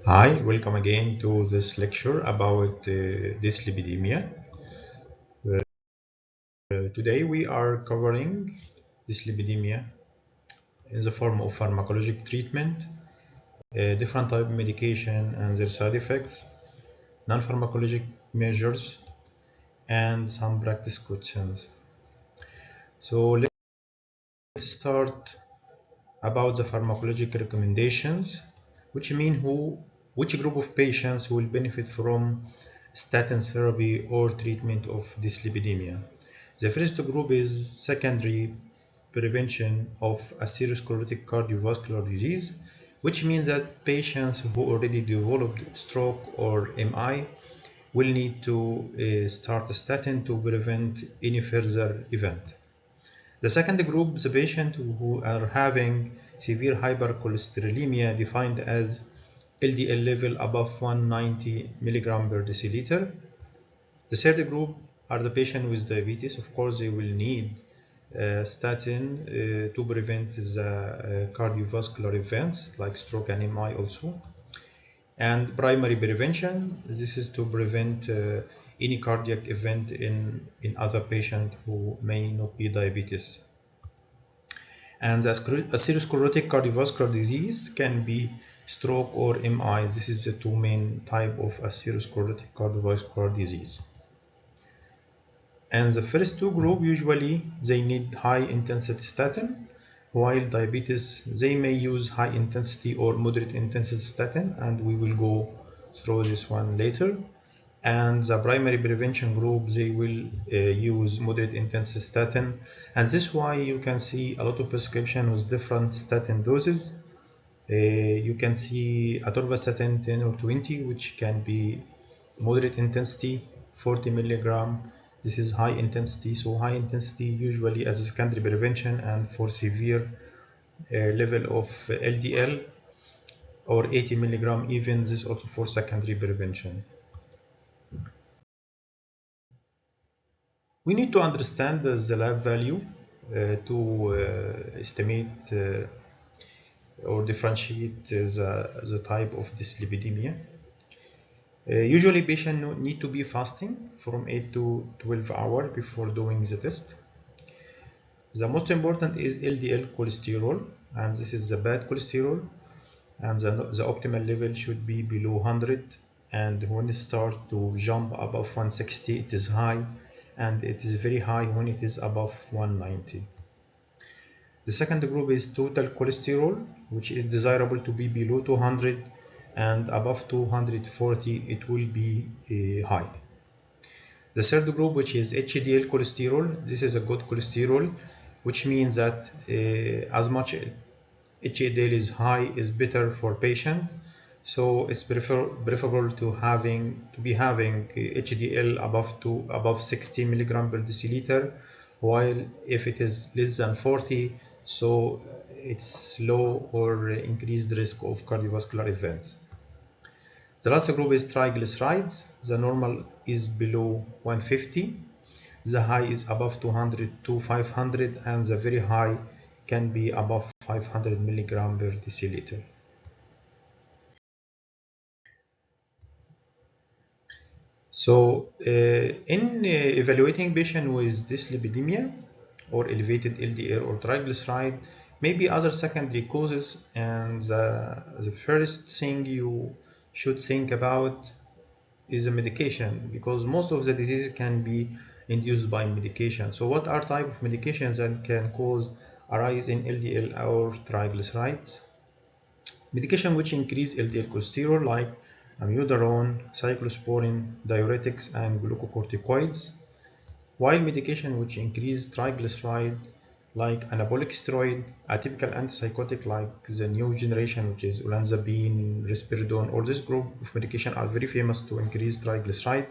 Hi, welcome again to this lecture about dyslipidemia. Today we are covering dyslipidemia in the form of pharmacologic treatment, different type of medication and their side effects, non-pharmacologic measures, and some practice questions. So let's start about the pharmacologic recommendations, which mean which group of patients will benefit from statin therapy or treatment of dyslipidemia. The first group is secondary prevention of atherosclerotic cardiovascular disease, which means that patients who already developed stroke or MI will need to start a statin to prevent any further event. The second group is the patients who are having severe hypercholesterolemia defined as LDL level above 190 milligram per deciliter. The third group are the patients with diabetes. Of course, they will need statin to prevent the cardiovascular events like stroke and MI also. And primary prevention, this is to prevent any cardiac event in other patients who may not be diabetes. And the atherosclerotic cardiovascular disease can be stroke or MI. This is the two main type of atherosclerotic cardiovascular disease. And the first two group usually they need high intensity statin, while diabetes they may use high intensity or moderate intensity statin, and we will go through this one later. And the primary prevention group they will use moderate intensity statin, and this is why you can see a lot of prescription with different statin doses. You can see atorvastatin 10 or 20, which can be moderate intensity 40 milligram. This is high intensity, so high intensity usually as a secondary prevention, and for severe level of LDL or 80 milligram even, this also for secondary prevention. We need to understand the lab value to estimate or differentiate the type of dyslipidemia. Usually patients need to be fasting from 8 to 12 hours before doing the test. The most important is LDL cholesterol, and this is the bad cholesterol, and the optimal level should be below 100, and when it starts to jump above 160 it is high, and it is very high when it is above 190. The second group is total cholesterol, which is desirable to be below 200, and above 240 it will be high. The third group, which is HDL cholesterol, this is a good cholesterol, which means that as much HDL is high is better for patient. So it's preferable to be having HDL above 60 milligram per deciliter, while if it is less than 40, so it's low or increased risk of cardiovascular events. The last group is triglycerides. The normal is below 150. The high is above 200 to 500, and the very high can be above 500 milligram per deciliter. So in evaluating patient with dyslipidemia or elevated LDL or triglyceride, maybe other secondary causes, and the first thing you should think about is a medication, because most of the diseases can be induced by medication. So what are type of medications that can cause a rise in LDL or triglycerides? Medication which increase LDL cholesterol like amiodarone, cyclosporine, diuretics, and glucocorticoids, while medication which increase triglyceride like anabolic steroid, atypical antipsychotic like the new generation, which is olanzapine, risperidone, all this group of medication are very famous to increase triglyceride.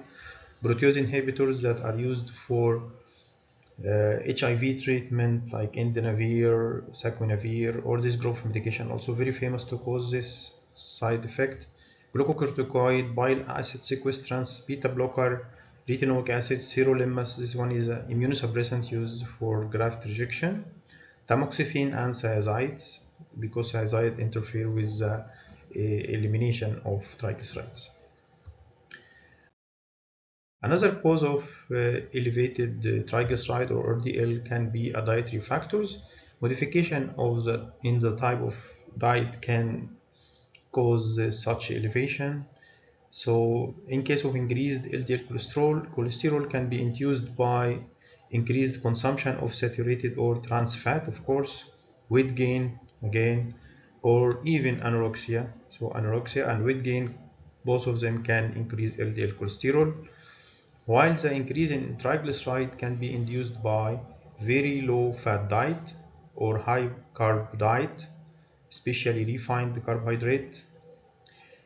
Protease inhibitors that are used for HIV treatment like indinavir, saquinavir, all this group of medication also very famous to cause this side effect. Glucocorticoid, bile acid sequestrants, beta blocker, retinoic acid, sirolimus, this one is an immunosuppressant used for graft rejection. Tamoxifen and thiazides, because thiazide interfere with the elimination of triglycerides. Another cause of elevated triglyceride or LDL can be dietary factors. Modification in the type of diet can cause such elevation. So in case of increased LDL cholesterol can be induced by increased consumption of saturated or trans fat, of course, weight gain again, or even anorexia. So anorexia and weight gain, both of them can increase LDL cholesterol, while the increase in triglyceride can be induced by very low fat diet or high carb diet, especially refined carbohydrate.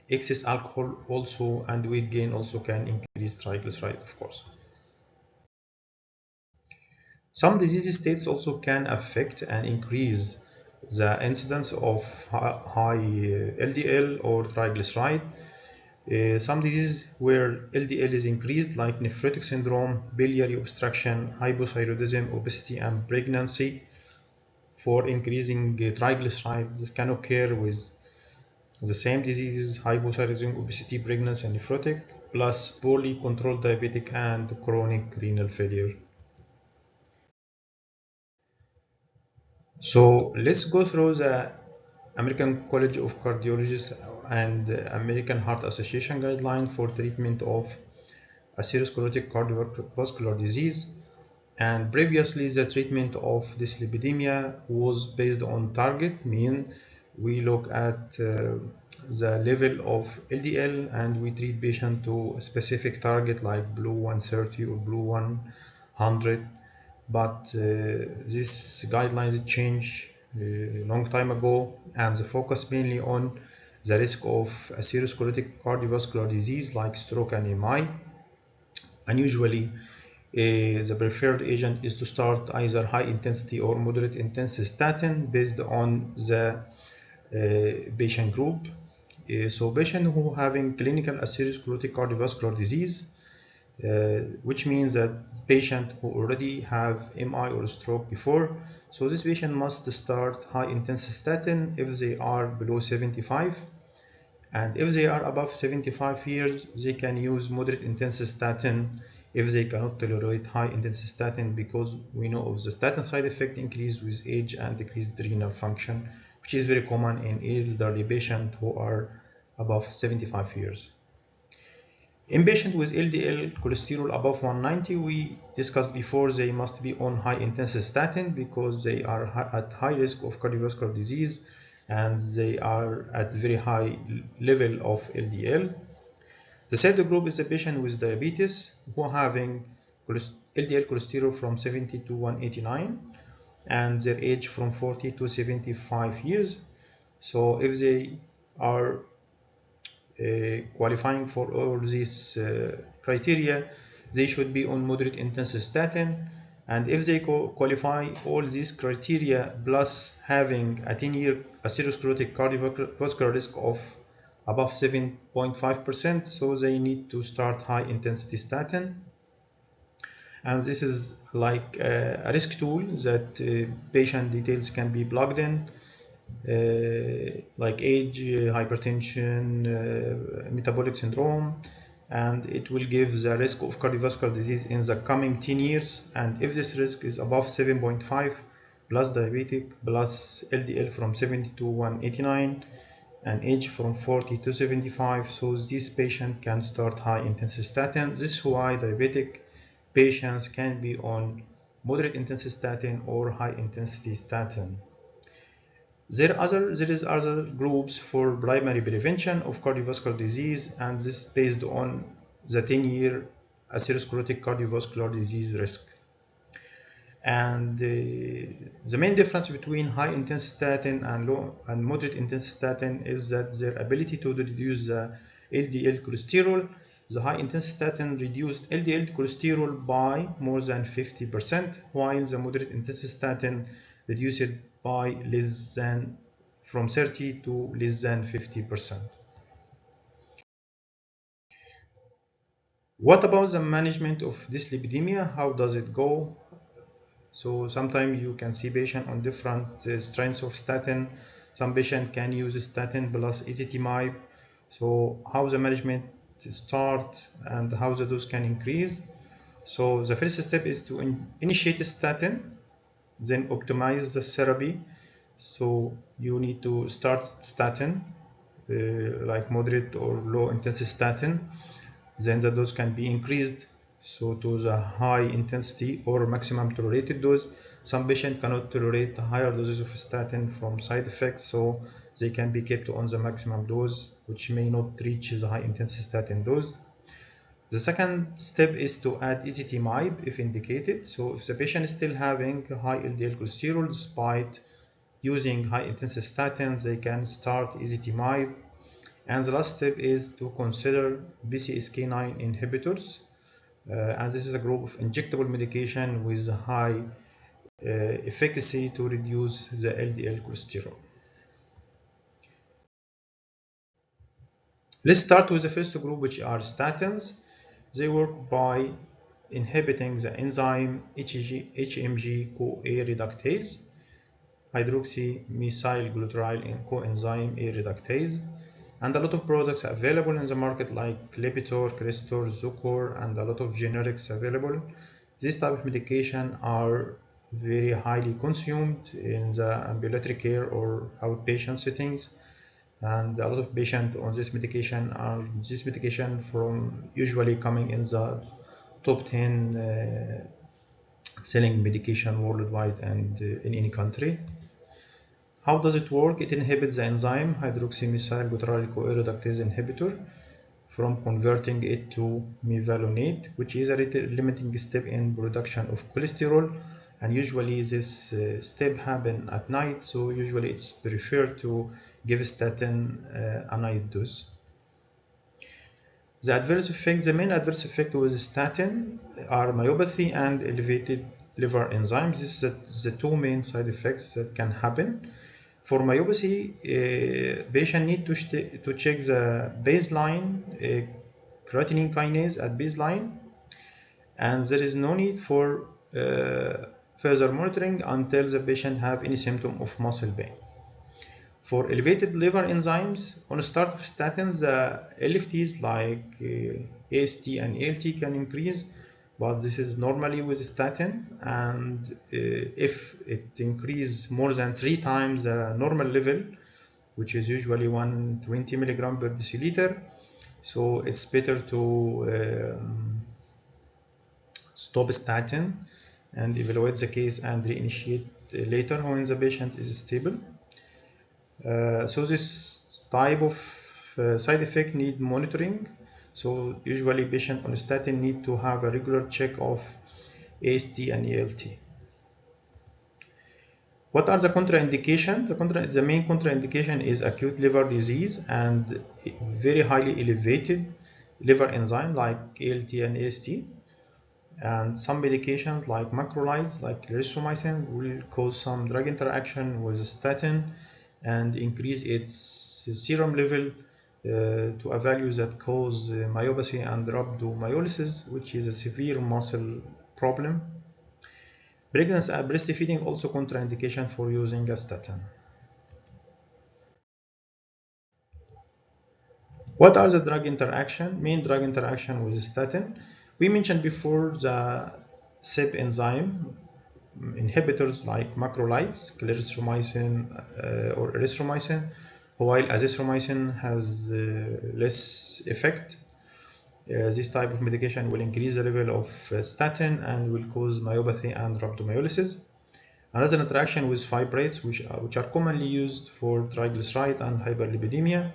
Excess alcohol also and weight gain also can increase triglyceride, of course. Some disease states also can affect and increase the incidence of high LDL or triglyceride. Some diseases where LDL is increased, like nephrotic syndrome, biliary obstruction, hypothyroidism, obesity, and pregnancy. For increasing triglycerides, this can occur with the same diseases: hypothyroidism, obesity, pregnancy, and nephrotic, plus poorly controlled diabetic and chronic renal failure. So let's go through the American College of Cardiologists and American Heart Association guideline for treatment of atherosclerotic cardiovascular disease. And previously, the treatment of dyslipidemia was based on target, mean we look at the level of LDL and we treat patient to a specific target like blue 130 or blue 100. But these guidelines changed a long time ago, and the focus mainly on the risk of atherosclerotic cardiovascular disease like stroke and MI. And usually the preferred agent is to start either high intensity or moderate intensity statin based on the patient group. So patients who having clinical atherosclerotic cardiovascular disease, which means that patient who already have MI or stroke before, so this patient must start high intensity statin if they are below 75, and if they are above 75 years they can use moderate intensity statin if they cannot tolerate high intensity statin, because we know of the statin side effect increase with age and decreased renal function, which is very common in elderly patients who are above 75 years. In patients with LDL cholesterol above 190, we discussed before, they must be on high intensity statin because they are at high risk of cardiovascular disease and they are at very high level of LDL. The third group is the patient with diabetes who are having LDL cholesterol from 70 to 189 and their age from 40 to 75 years. So if they are qualifying for all these criteria, they should be on moderate intensity statin. And if they qualify all these criteria plus having a 10-year atherosclerotic cardiovascular risk of above 7.5%, so they need to start high intensity statin. And this is like a risk tool that patient details can be plugged in, like age, hypertension, metabolic syndrome, and it will give the risk of cardiovascular disease in the coming 10 years. And if this risk is above 7.5 plus diabetic plus LDL from 70 to 189 and age from 40 to 75, so this patient can start high intensity statin. This is why diabetic patients can be on moderate intensity statin or high intensity statin. There is other groups for primary prevention of cardiovascular disease, and this is based on the 10-year atherosclerotic cardiovascular disease risk. And the main difference between high intensity statin and low and moderate intensity statin is that their ability to reduce the LDL cholesterol. The high intensity statin reduced LDL cholesterol by more than 50%, while the moderate intensity statin reduced it by less than from 30 to less than 50%. What about the management of dyslipidemia? How does it go? So sometimes you can see patient on different strengths of statin. Some patient can use statin plus ezetimibe. So how the management start and how the dose can increase. So the first step is to initiate a statin, then optimize the therapy. So you need to start statin, like moderate or low intensity statin. Then the dose can be increased so to the high intensity or maximum tolerated dose. Some patients cannot tolerate higher doses of statin from side effects, so they can be kept on the maximum dose, which may not reach the high intensity statin dose. The second step is to add ezetimibe if indicated. So if the patient is still having high LDL cholesterol despite using high intensity statins, they can start ezetimibe. And the last step is to consider PCSK9 inhibitors. And this is a group of injectable medication with high efficacy to reduce the LDL cholesterol. Let's start with the first group, which are statins. They work by inhibiting the enzyme HMG-CoA reductase, hydroxymethylglutarylate coenzyme A reductase, and a lot of products available in the market like Lipitor, Crestor, Zucor, and a lot of generics available. This type of medication are very highly consumed in the ambulatory care or outpatient settings, and a lot of patients on this medication are from usually coming in the top 10 selling medication worldwide and in any country. How does it work? It inhibits the enzyme hydroxymethylglutarylate reductase inhibitor from converting it to mevalonate, which is a limiting step in production of cholesterol, and usually this step happens at night, so usually it's preferred to give statin a night dose. The main adverse effect with statin are myopathy and elevated liver enzymes. This is the two main side effects that can happen. For myopathy, patient need to check the baseline creatinine kinase at baseline, and there is no need for further monitoring until the patient have any symptom of muscle pain. For elevated liver enzymes, on the start of statins, the LFTs like AST and ALT can increase, but this is normally with statin, and if it increases more than 3 times the normal level, which is usually 120 milligram per deciliter, so it's better to stop statin and evaluate the case and reinitiate later when the patient is stable. So this type of side effect need monitoring. So usually patients on statin need to have a regular check of AST and ALT. What are the contraindications? The main contraindication is acute liver disease and very highly elevated liver enzyme like ALT and AST. And some medications like macrolides like erythromycin will cause some drug interaction with statin and increase its serum level to a value that cause myopathy and rhabdomyolysis, which is a severe muscle problem. Pregnancy and breastfeeding also contraindication for using a statin. What are the main drug interaction with statin? We mentioned before the CYP enzyme inhibitors like macrolides, clarithromycin or erythromycin, while azithromycin has less effect. This type of medication will increase the level of statin and will cause myopathy and rhabdomyolysis. Another interaction with fibrates, which are commonly used for triglyceride and hyperlipidemia.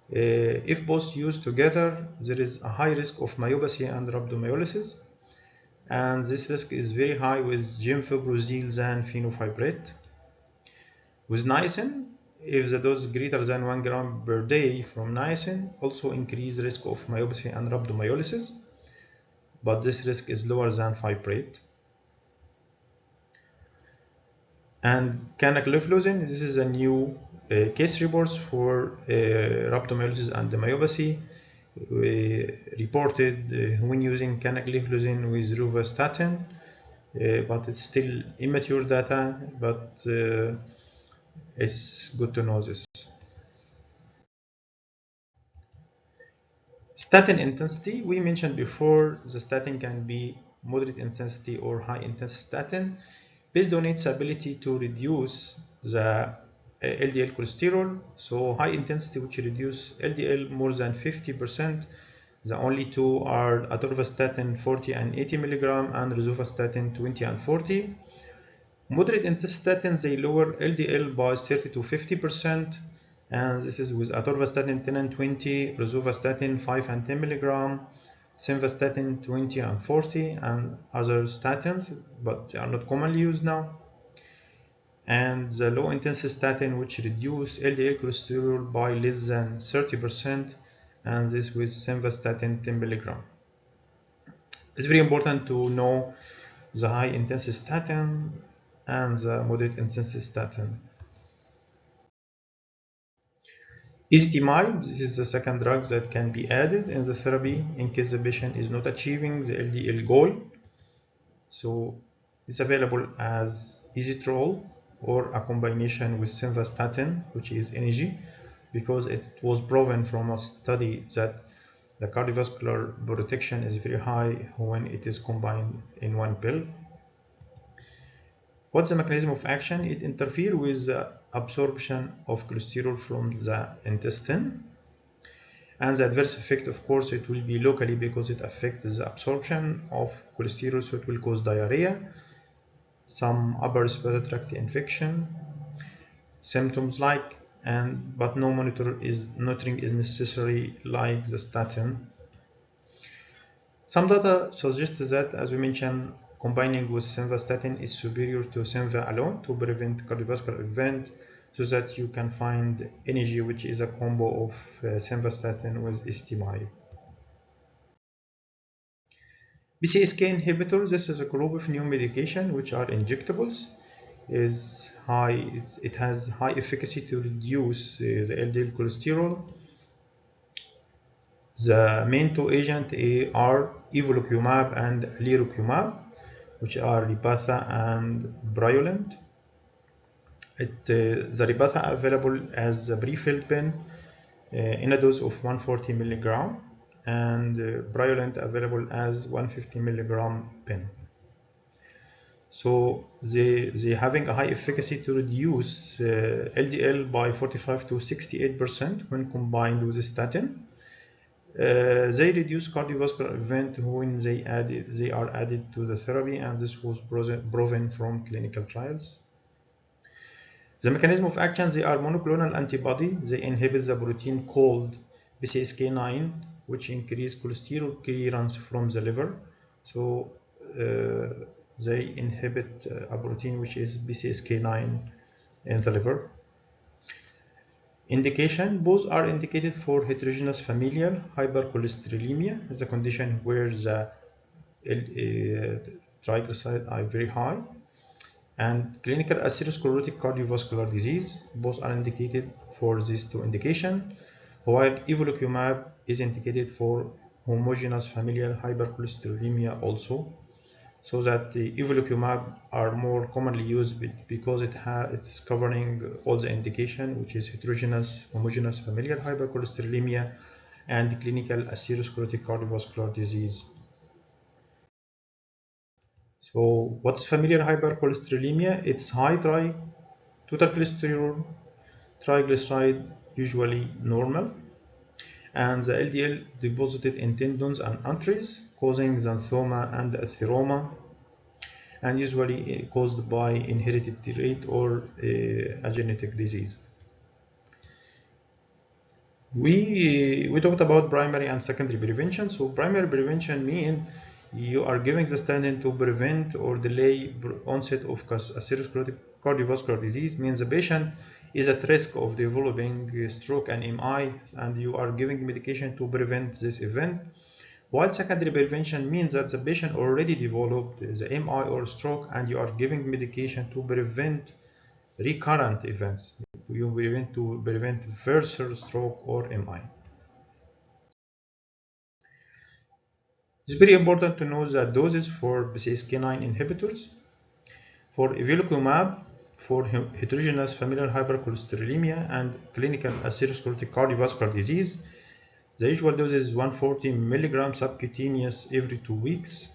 If both used together, there is a high risk of myopathy and rhabdomyolysis, and this risk is very high with gemfibrozil than fenofibrate. With niacin, if the dose is greater than 1 gram per day from niacin, also increase risk of myopathy and rhabdomyolysis, but this risk is lower than fibrate. And canagliflozin, this is a new case reports for rhabdomyolysis and myopathy. We reported when using canagliflozin with rovastatin, but it's still immature data, but It's good to know this. Statin intensity, we mentioned before, the statin can be moderate intensity or high intensity statin based on its ability to reduce the LDL cholesterol. So high intensity, which reduce LDL more than 50%. The only two are atorvastatin 40 and 80 milligram and rosuvastatin 20 and 40. Moderate intensity statins, they lower LDL by 30 to 50%, and this is with atorvastatin 10 and 20, rosuvastatin 5 and 10 milligram, simvastatin 20 and 40, and other statins, but they are not commonly used now. And the low intensity statin, which reduce LDL cholesterol by less than 30%, and this with simvastatin 10 milligram. It's very important to know the high intensity statin and the moderate intensity statin. Ezetimibe, this is the second drug that can be added in the therapy in case the patient is not achieving the LDL goal. So it's available as ezetrol or a combination with simvastatin, which is energy, because it was proven from a study that the cardiovascular protection is very high when it is combined in one pill. What's the mechanism of action? It interferes with the absorption of cholesterol from the intestine. And the adverse effect, of course, it will be locally because it affects the absorption of cholesterol, so it will cause diarrhea, some upper respiratory tract infection, symptoms like, but no monitoring is necessary like the statin. Some data suggests that, as we mentioned, combining with simvastatin is superior to simva alone to prevent cardiovascular event, so that you can find energy, which is a combo of simvastatin with ezetimibe. PCSK inhibitors, this is a group of new medication which are injectables. It has high efficacy to reduce the LDL cholesterol. The main two agents are evolocumab and alirocumab, which are Repatha and Briolant. The Repatha available as a pre-filled pen in a dose of 140 milligram, and Briolant available as 150 milligram pen. So they having a high efficacy to reduce LDL by 45 to 68% when combined with the statin. They reduce cardiovascular event when they are added to the therapy, and this was proven from clinical trials. The mechanism of action, they are monoclonal antibody. They inhibit the protein called PCSK9, which increase cholesterol clearance from the liver. So they inhibit a protein which is PCSK9 in the liver. Indication, both are indicated for heterogeneous familial hypercholesterolemia. It's a condition where the triglycerides are very high, and clinical atherosclerotic cardiovascular disease. Both are indicated for these two indications, while evolocumab is indicated for homogeneous familial hypercholesterolemia also. So that the evolocumab are more commonly used because it's covering all the indication, which is heterogeneous, homogeneous familial hypercholesterolemia and clinical atherosclerotic cardiovascular disease. So what's familial hypercholesterolemia? It's high total cholesterol, triglyceride usually normal, and the LDL deposited in tendons and arteries, causing xanthoma and atheroma, and usually caused by inherited trait or a genetic disease. We talked about primary and secondary prevention. So primary prevention means you are giving the statin to prevent or delay onset of atherosclerotic cardiovascular disease, means the patient is at risk of developing stroke and MI, and you are giving medication to prevent this event. While secondary prevention means that the patient already developed the MI or stroke, and you are giving medication to prevent recurrent events. You prevent further stroke or MI. It's very important to know the doses for PCSK9 inhibitors. For evolocumab, for heterogeneous familial hypercholesterolemia and clinical atherosclerotic cardiovascular disease. The usual dose is 140 mg subcutaneous every 2 weeks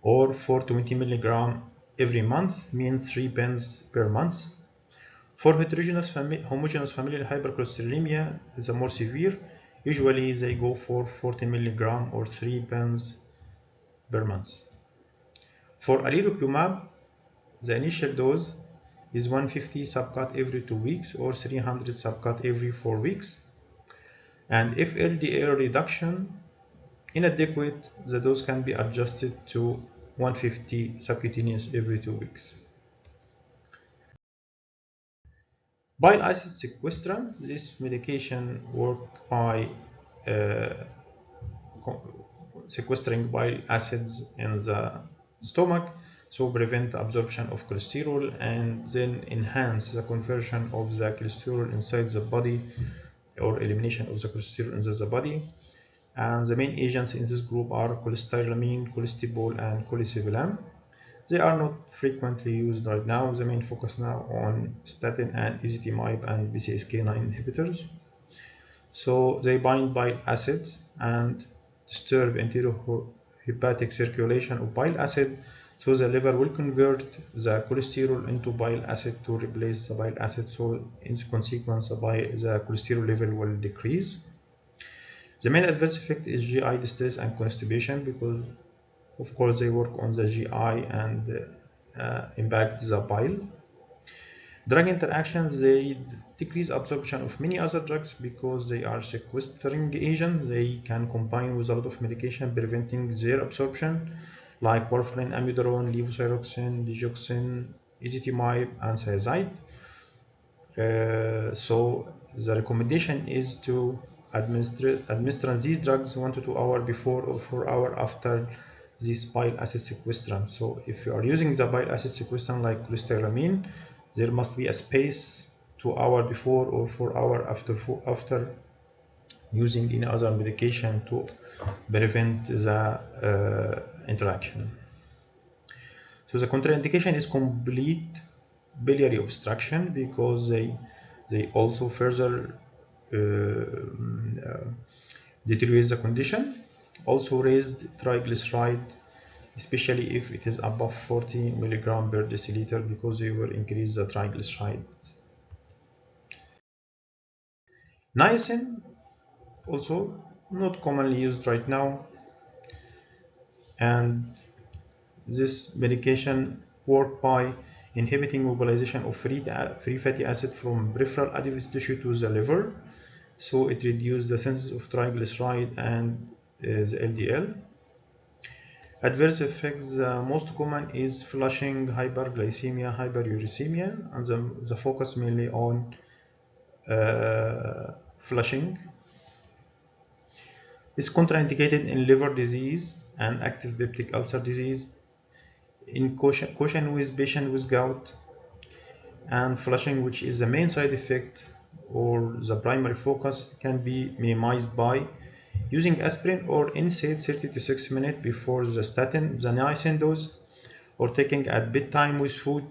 or 420 mg every month, means 3 pens per month. For homogeneous familial hypercholesterolemia, the more severe, usually they go for 40 mg or 3 pens per month. For alirocumab, the initial dose is 150 subcut every 2 weeks or 300 subcut every 4 weeks. And if LDL reduction inadequate, the dose can be adjusted to 150 subcutaneous every 2 weeks. Bile acid sequestrant, this medication works by sequestering bile acids in the stomach, so prevent absorption of cholesterol and then enhance the conversion of the cholesterol inside the body or elimination of the cholesterol in the body. And the main agents in this group are cholestyramine, cholestyramine, and cholecalciferol. They are not frequently used right now. The main focus now on statin and ezetimibe and PCSK9 inhibitors. So they bind bile acids and disturb enterohepatic circulation of bile acid, so the liver will convert the cholesterol into bile acid to replace the bile acid, so in consequence the cholesterol level will decrease. The main adverse effect is GI distress and constipation, because of course they work on the GI and impact the bile. Drug interactions, they decrease absorption of many other drugs because they are sequestering agents. They can combine with a lot of medication, preventing their absorption, like warfarin, amiodarone, levothyroxine, digoxin, ezetimibe, and thiazide. So the recommendation is to administer these drugs 1 to 2 hours before or 4 hours after this bile acid sequestrant. So if you are using the bile acid sequestrant like cholestyramine, there must be a space 2 hours before or 4 hours after using any other medication to prevent the interaction. So the contraindication is complete biliary obstruction, because they also further deteriorate the condition. Also raised triglyceride, especially if it is above 40 mg per deciliter, because they will increase the triglyceride. Niacin, also not commonly used right now, and this medication works by inhibiting mobilization of free fatty acid from peripheral adipose tissue to the liver, so it reduces the synthesis of triglyceride and the LDL. Adverse effects, the most common is flushing, hyperglycemia, hyperuricemia, and the focus mainly on flushing. It's contraindicated in liver disease and active peptic ulcer disease, in caution with patients with gout, and flushing, which is the main side effect or the primary focus, can be minimized by using aspirin or NSAID 30 to 6 minutes before the niacin dose, or taking at bedtime with food,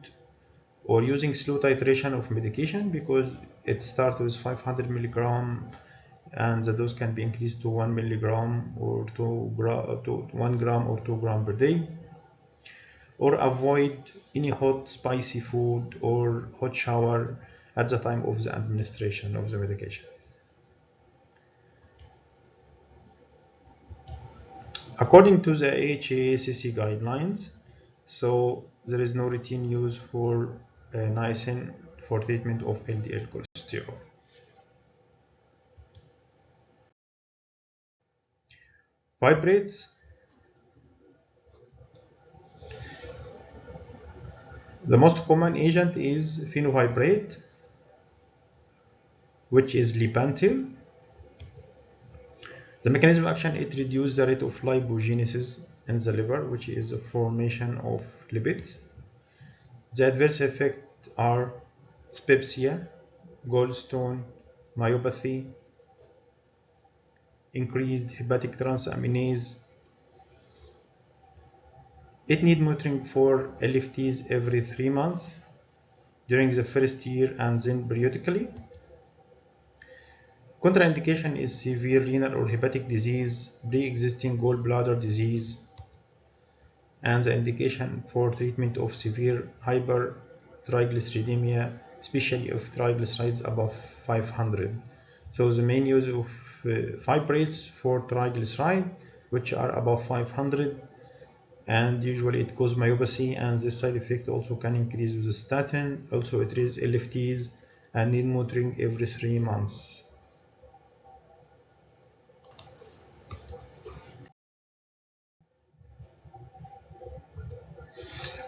or using slow titration of medication, because it starts with 500 mg and the dose can be increased to 1 mg or 1 gram or 2 grams per day. Or avoid any hot spicy food or hot shower at the time of the administration of the medication. According to the AHA-ACC guidelines, so there is no routine use for niacin for treatment of LDL cholesterol. Fibrates. The most common agent is fenofibrate, which is lipantil. The mechanism of action, it reduces the rate of lipogenesis in the liver, which is the formation of lipids. The adverse effects are dyspepsia, gallstone, myopathy, increased hepatic transaminase, It needs monitoring for LFTs every 3 months during the first year and then periodically. Contraindication is severe renal or hepatic disease, pre-existing gallbladder disease, and the indication for treatment of severe hypertriglyceridemia, especially if triglycerides above 500. So the main use of fibrates for triglyceride, which are above 500, and usually it causes myopathy, and this side effect also can increase with the statin. Also it raises LFTs and need monitoring every 3 months.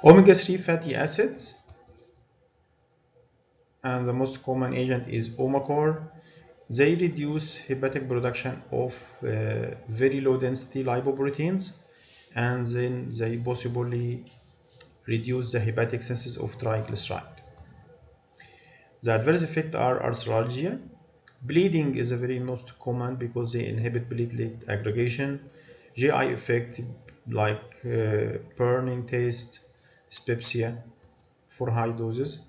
Omega-3 fatty acids, and the most common agent is Omacor. They reduce hepatic production of very low density lipoproteins, and then they possibly reduce the hepatic synthesis of triglyceride. The adverse effects are arthralgia. Bleeding is the very most common because they inhibit platelet aggregation. GI effect like burning taste, dyspepsia for high doses.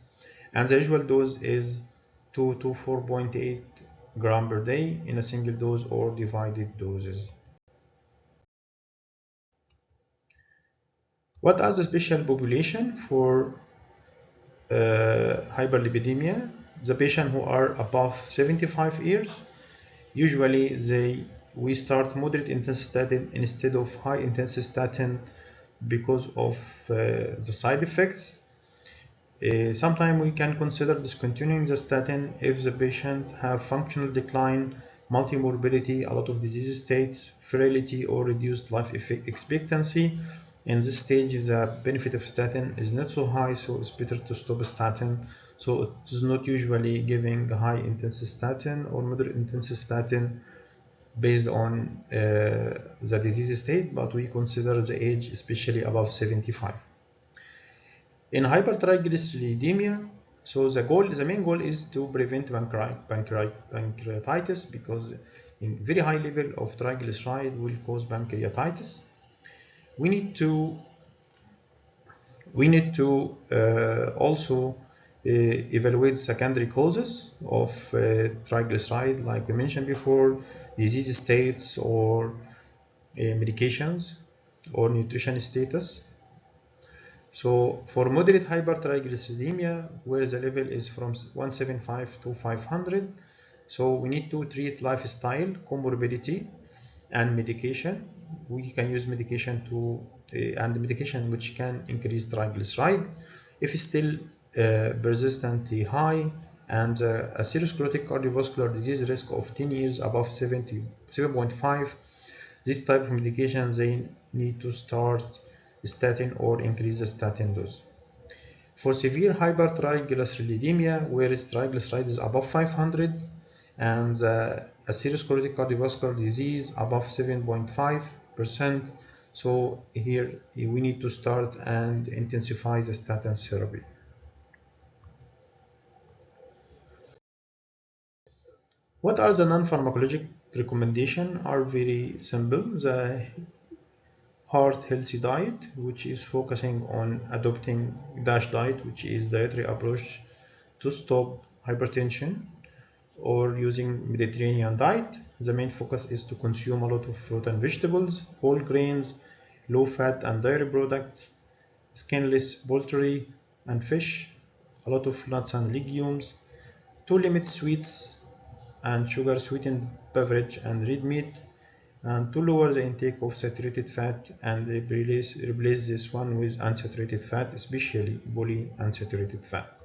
And the usual dose is 2 to 4.8 grams per day in a single dose or divided doses. What are the special population for hyperlipidemia? The patients who are above 75 years, usually we start moderate intensity statin instead of high intensity statin because of the side effects. Sometimes we can consider discontinuing the statin if the patient have functional decline, multimorbidity, a lot of disease states, frailty, or reduced life expectancy. In this stage, the benefit of statin is not so high, so it's better to stop statin. So it is not usually giving high intensity statin or moderate intensity statin based on the disease state, but we consider the age, especially above 75. In hypertriglyceridemia, so the main goal is to prevent pancreatitis, because in very high level of triglyceride will cause pancreatitis. We need to also evaluate secondary causes of triglyceride, like we mentioned before, disease states or medications or nutrition status. So for moderate hypertriglyceridemia, where the level is from 175 to 500, so we need to treat lifestyle, comorbidity, and medication. We can use medication and medication which can increase triglyceride. If it's still persistently high and a atherosclerotic cardiovascular disease risk of 10 years above 7.5, this type of medication, they need to start statin or increase the statin dose. For severe hypertriglyceridemia, where its triglyceride is above 500 and a atherosclerotic cardiovascular disease above 7.5%, so here we need to start and intensify the statin therapy. What are the non-pharmacologic recommendations? Are very simple. The heart healthy diet, which is focusing on adopting DASH diet, which is dietary approach to stop hypertension, or using Mediterranean diet. The main focus is to consume a lot of fruit and vegetables, whole grains, low fat and dairy products, skinless poultry and fish, a lot of nuts and legumes, to limit sweets and sugar sweetened beverage and red meat, and to lower the intake of saturated fat and replace this one with unsaturated fat, especially polyunsaturated fat.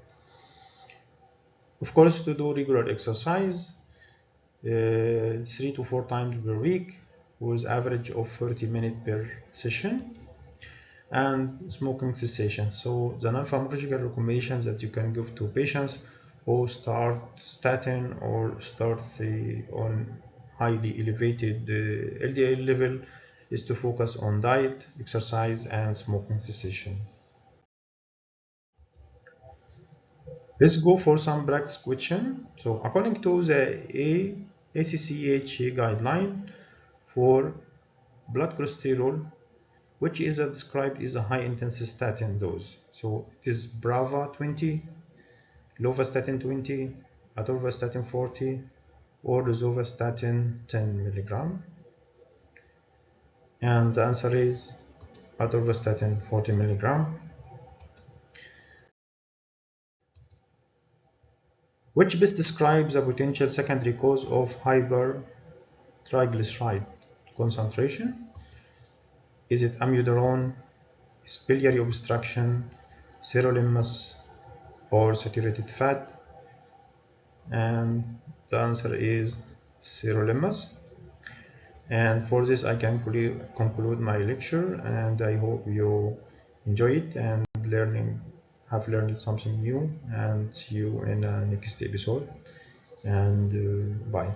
Of course, to do regular exercise 3 to 4 times per week with average of 30 minutes per session, and smoking cessation. So the non-pharmacological recommendations that you can give to patients who start statin or start on highly elevated LDL level is to focus on diet, exercise, and smoking cessation. Let's go for some practice question. So according to the ACCHA guideline for blood cholesterol, which is described as a high intensity statin dose. So it is Brava 20, Lovastatin 20, Atorvastatin 40, or Rosuvastatin 10 milligram. And the answer is Atorvastatin 40 milligram. Which best describes a potential secondary cause of hypertriglyceride concentration? Is it amiodarone, biliary obstruction, sirolimus, or saturated fat? And the answer is sirolimus. And for this I can conclude my lecture, and I hope you enjoy it and have learned something new, and see you in the next episode, and bye.